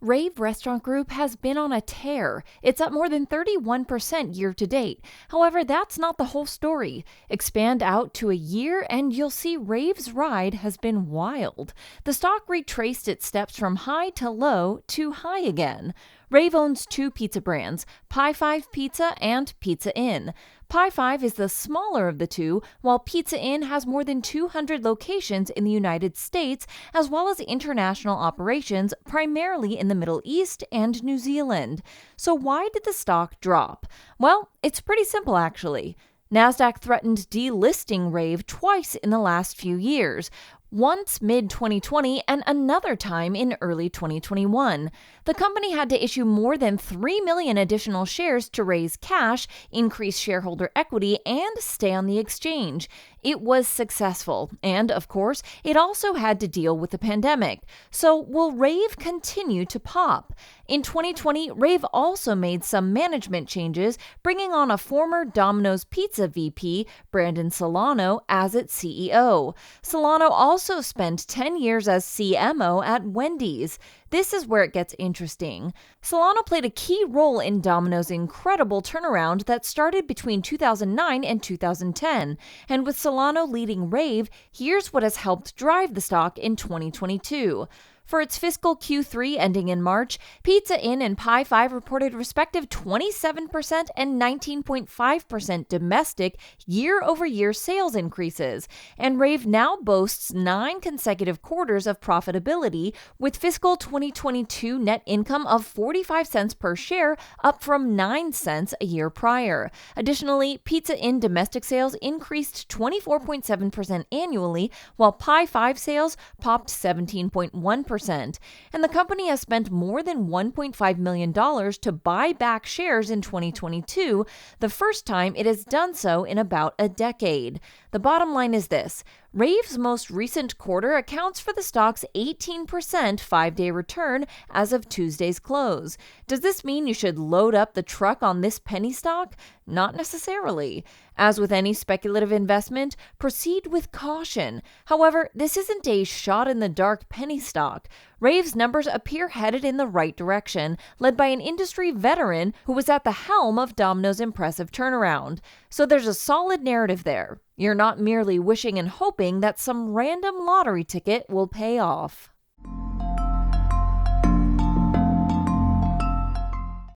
Rave Restaurant Group has been on a tear. It's up more than 31% year to date. However, that's not the whole story. Expand out to a year and you'll see Rave's ride has been wild. The stock retraced its steps from high to low to high again. Rave owns two pizza brands, Pie 5 Pizza and Pizza Inn. Pie 5 is the smaller of the two, while Pizza Inn has more than 200 locations in the United States, as well as international operations primarily in the Middle East and New Zealand. So why did the stock drop? Well, it's pretty simple actually. NASDAQ threatened delisting Rave twice in the last few years. Once mid-2020 and another time in early 2021. The company had to issue more than 3 million additional shares to raise cash, increase shareholder equity, and stay on the exchange. It was successful, and of course, it also had to deal with the pandemic. So will Rave continue to pop? In 2020, Rave also made some management changes, bringing on a former Domino's Pizza VP, Brandon Solano, as its CEO. Solano also spent 10 years as CMO at Wendy's. This is where it gets interesting. Solano played a key role in Domino's incredible turnaround that started between 2009 and 2010. And with Solano leading Rave, here's what has helped drive the stock in 2022. For its fiscal Q3 ending in March, Pizza Inn and Pie 5 reported respective 27% and 19.5% domestic year-over-year sales increases, and Rave now boasts 9 consecutive quarters of profitability, with fiscal 2022 net income of 45 cents per share, up from 9 cents a year prior. Additionally, Pizza Inn domestic sales increased 24.7% annually, while Pie 5 sales popped 17.1%. And the company has spent more than $1.5 million to buy back shares in 2022, the first time it has done so in about a decade. The bottom line is this: Rave's most recent quarter accounts for the stock's 18% 5-day return as of Tuesday's close. Does this mean you should load up the truck on this penny stock? Not necessarily. As with any speculative investment, proceed with caution. However, this isn't a shot-in-the-dark penny stock. Rave's numbers appear headed in the right direction, led by an industry veteran who was at the helm of Domino's impressive turnaround. So there's a solid narrative there. You're not merely wishing and hoping that some random lottery ticket will pay off.